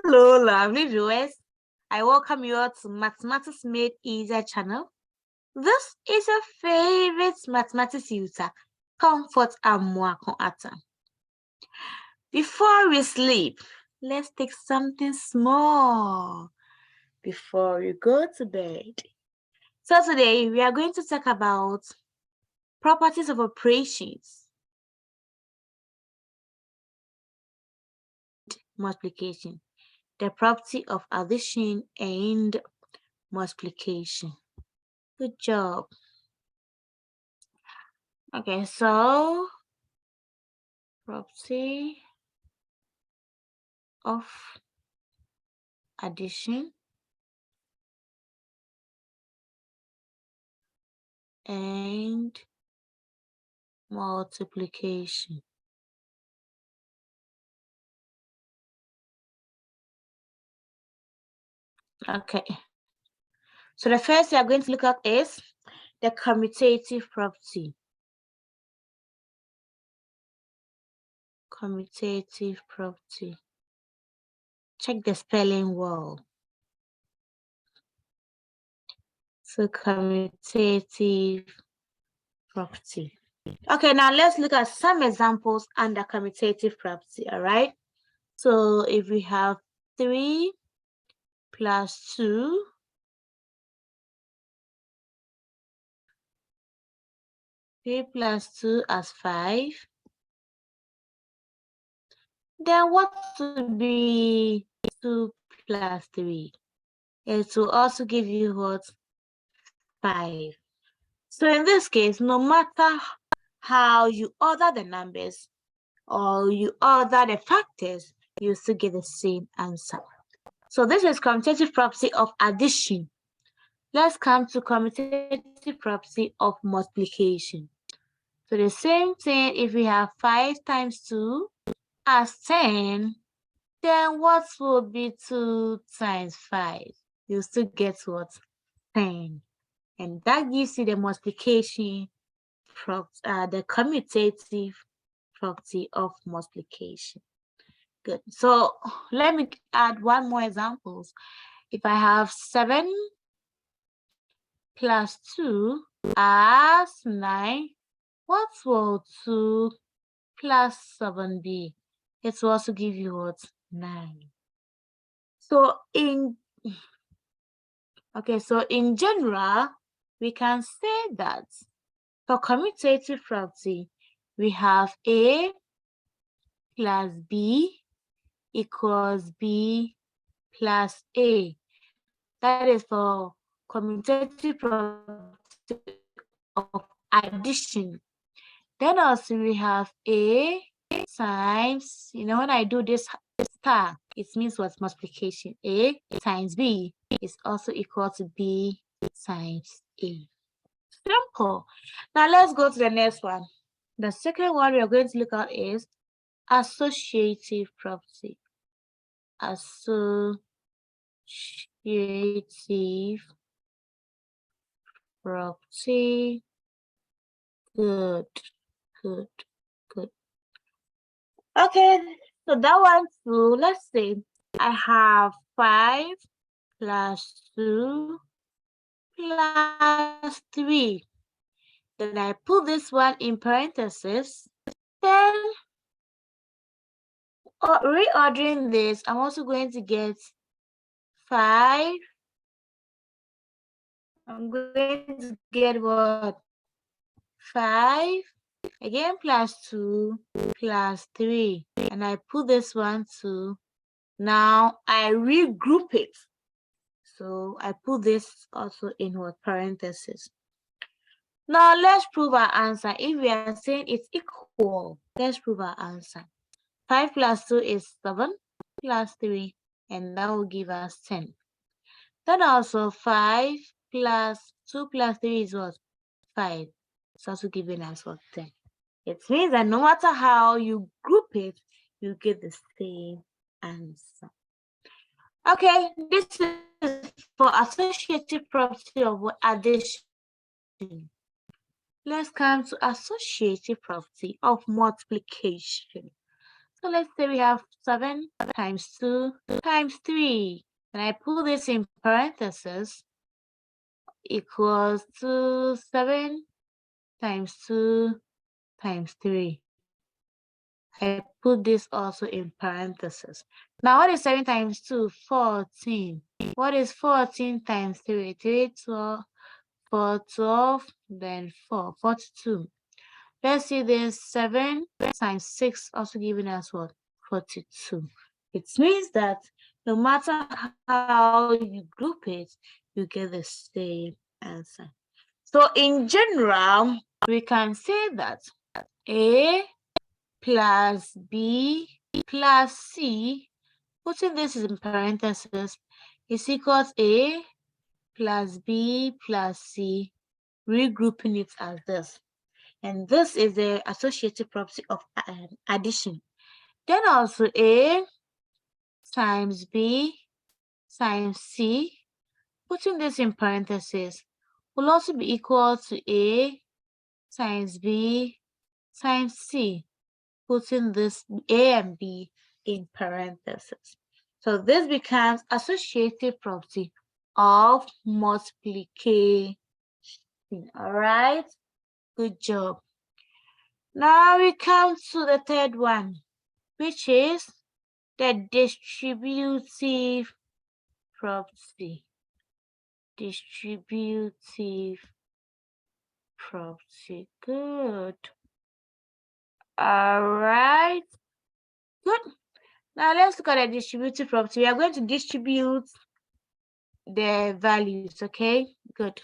Hello, lovely viewers. I welcome you all to Mathematics Made Easier channel. This is your favorite mathematics user, Comfort Amuakon Ata. Before we sleep, let's take something small before we go to bed. So today we are going to talk about properties of operations. Multiplication, the property of addition and multiplication. Good job. Okay, so property of addition and multiplication. Okay, so the first we are going to look at is the commutative property. Commutative property. Check the spelling well. So commutative property. Okay, now let's look at some examples under commutative property. All right. So if we have 3 plus 2 3 plus 2 as 5. Then what would be 2 plus 3? It will also give you what? 5. So in this case, no matter how you order the numbers or you order the factors, you still get the same answer. So this is commutative property of addition. Let's come to commutative property of multiplication. So the same thing, if we have 5 times 2 as 10, then what will be 2 times 5? You still get what? 10. And that gives you the multiplication the commutative property of multiplication. Good. So let me add one more examples. If I have 7 plus 2 as 9, what will 2 plus 7 be? It will also give you what? 9. So in general, we can say that for commutative property, we have A plus B equals B plus A. That is for commutative property of addition. Then also we have A times, when I do this star, it means what? Multiplication. A times B is also equal to B times A. Simple. Now let's go to the next one. The second one we are going to look at is associative property. Associative property. Good. Okay, so that one too. Let's say I have 5 plus 2 plus 3. Then I put this one in parentheses. Then reordering this, I'm also going to get 5. I'm going to get what? 5 again plus 2 plus 3. And I put this one too. Now I regroup it. So I put this also in what? Parentheses. Now let's prove our answer. If we are saying it's equal, let's prove our answer. 5 plus 2 is 7 plus 3, and that will give us 10. Then also 5 plus 2 plus 3 is what? 5. It's also giving us what? 10. It means that no matter how you group it, you get the same answer. Okay, this is for associative property of addition. Let's come to associative property of multiplication. So let's say we have 7 times 2 times 3. And I put this in parentheses equals to 7 times 2 times 3. I put this also in parentheses. Now, what is 7 times 2? 14. What is 14 times 3? 3, 12, 4, 12, then 4, 42. Let's see this. 7 times 6 also giving us what? 42. It means that no matter how you group it, you get the same answer. So in general, we can say that A plus B plus C, putting this in parentheses, is equals A plus B plus C, regrouping it as this. And this is the associative property of addition. Then also A times B times C, putting this in parentheses, will also be equal to A times B times C, putting this A and B in parentheses. So this becomes associative property of multiplication. All right, good job. Now we come to the third one, which is the distributive property. Distributive property. Good. All right. Good. Now let's look at the distributive property. We are going to distribute the values. Okay. Good.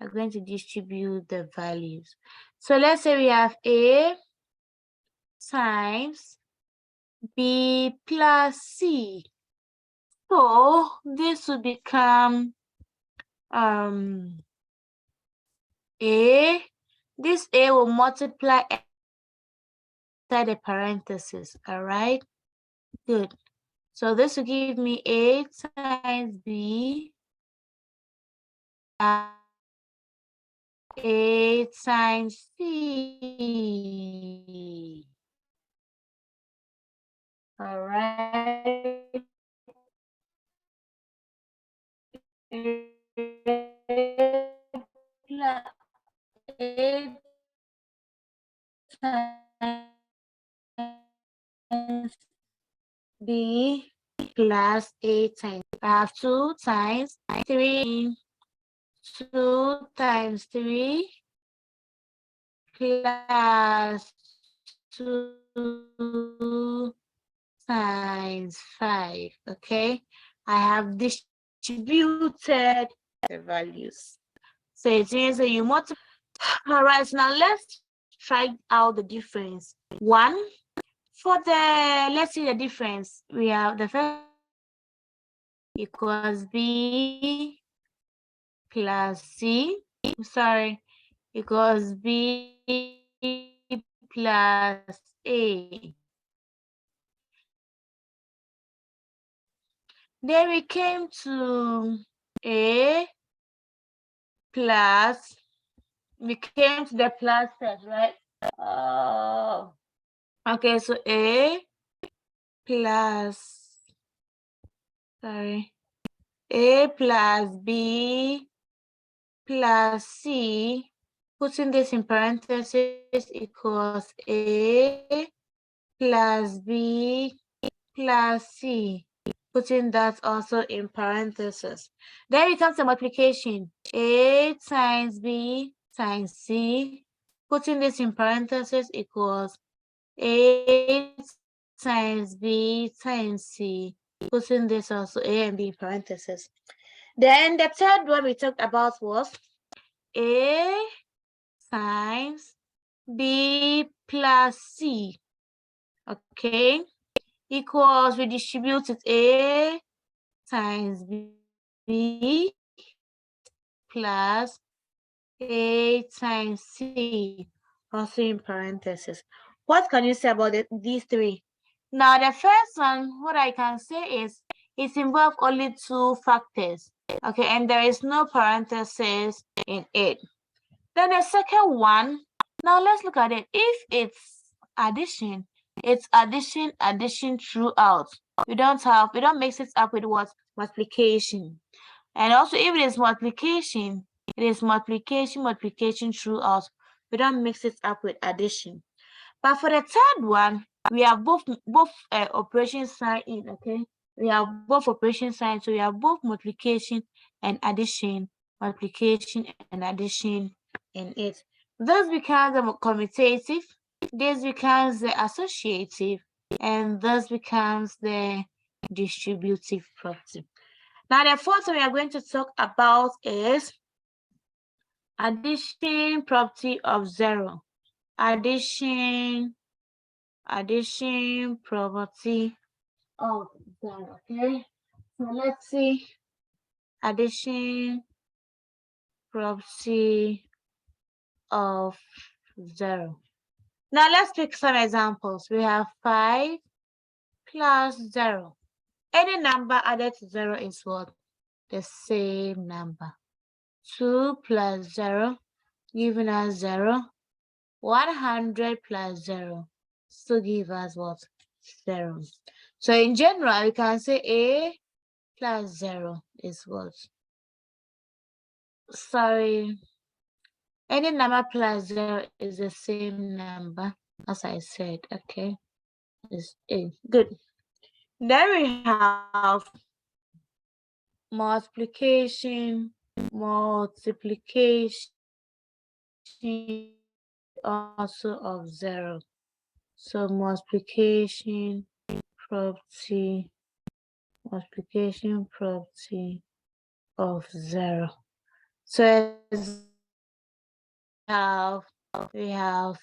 We're going to distribute the values. So let's say we have A times B plus C. So this will become A. This A will multiply inside the parentheses. All right. Good. So this will give me A times B. A times C. All right. A times B plus A times. I have 2 times 3. 2 times 3 plus 2 times 5. Okay, I have distributed the values. So it means that you multiply. All right, now let's try out the difference. 1 for the, let's see the difference. We have the first equals B plus C. Sorry, equals B plus A. Then we came to A plus, we came to the plus set, right? Okay, so A plus, sorry, A plus B plus C, putting this in parentheses, equals A plus B plus C, putting that also in parentheses. Then it comes to multiplication. A times B times C, putting this in parentheses, equals A times B times C, putting this also A and B in parentheses. Then the third one we talked about was A times B plus C. Okay, equals, we distributed A times B plus A times C, also in parentheses. What can you say about these three? Now, the first one, what I can say is it involves only 2 factors. Okay, and there is no parentheses in it. Then the second one, now let's look at it. If it's addition, It's addition throughout. We don't mix it up with what? Multiplication. And also if it is multiplication, it is multiplication throughout. We don't mix it up with addition. But for the third one, we have both operation sign in, okay? We have both operation signs, so we have both multiplication and addition, multiplication and addition in it. This becomes the commutative, this becomes the associative, and this becomes the distributive property. Now, the fourth one we are going to talk about is addition property of zero. Addition property of zero. Okay, so let's see addition property of zero. Now let's pick some examples. We have 5 plus 0. Any number added to 0 is what? The same number. 2 plus 0 giving us 0. 100 plus 0 still give us what? 0. So in general, we can say A plus 0 is what? Sorry. Any number plus 0 is the same number, as I said, okay? Is A. Good. Then we have multiplication also of 0. So multiplication property of 0. So we have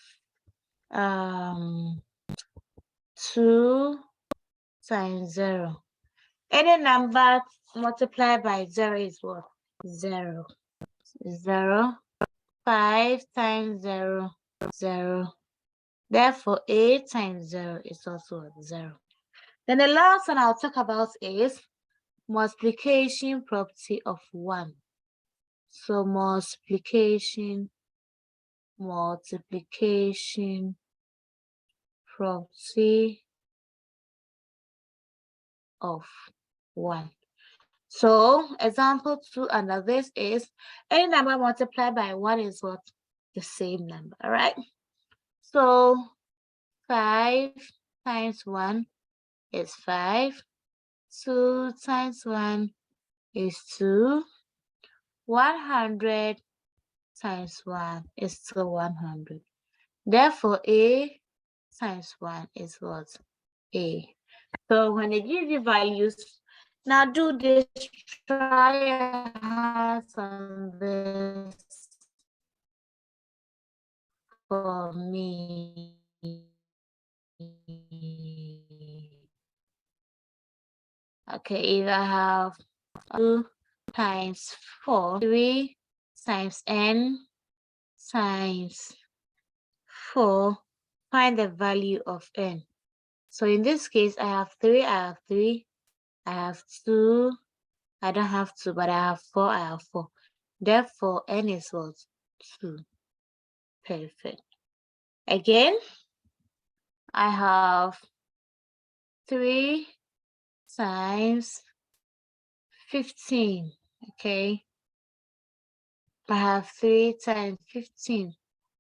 2 times 0. Any number multiplied by 0 is what? 0. 0. 5 times 0, 0. Therefore, A times 0 is also 0. Then the last one I'll talk about is multiplication property of 1. So multiplication property of 1. So example 2 under this is any number multiplied by 1 is what? The same number, all right? So 5 times 1 is 5. 2 times 1 is 2. 100 times 1 is still 100. Therefore, A times 1 is what? A. So when they give you values, now do this, try your hands on this for me. Okay, if I have 2 times 4, 3 times n times 4, find the value of n. So in this case, I have 3, I have 2, I don't have 2, but I have 4, I have 4. Therefore, n is what? 2. Perfect. Again, I have 3 times 15, okay? I have 3 times 15.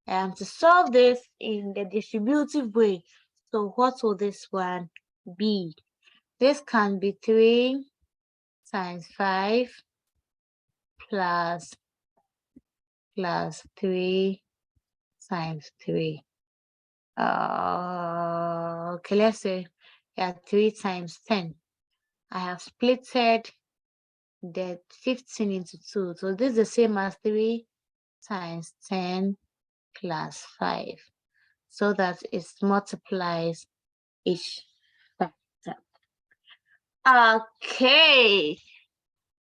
To solve this in the distributive way, so what will this one be? This can be 3 times 5 plus 3 times 3. Okay, let's say 3 times 10. I have splitted the 15 into 2. So this is the same as 3 times 10 plus 5. So that it multiplies each factor. Okay.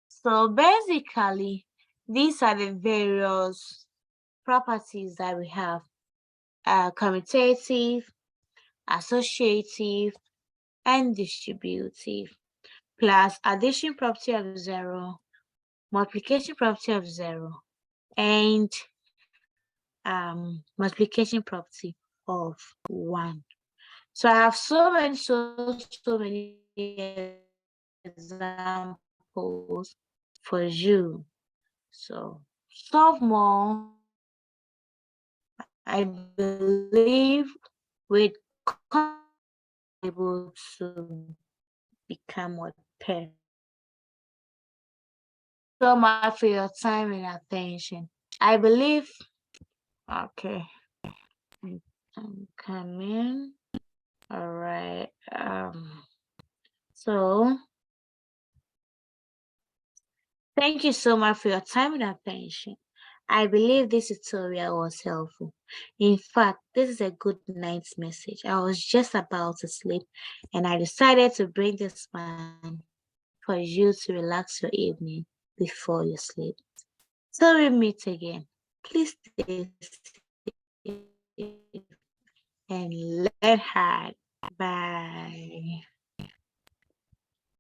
So basically, these are the various properties that we have. Commutative, associative, and distributive, plus addition property of 0, multiplication property of 0, and multiplication property of 1. So I have so many examples for you. So solve more. I believe with able to become what perfect. So much for your time and attention. I believe. Okay, I'm coming. All right. So thank you so much for your time and attention. I believe this tutorial was helpful. In fact, this is a good night's message. I was just about to sleep and I decided to bring this one for you to relax your evening before you sleep. Till we meet again, please stay safe and learn hard. Bye.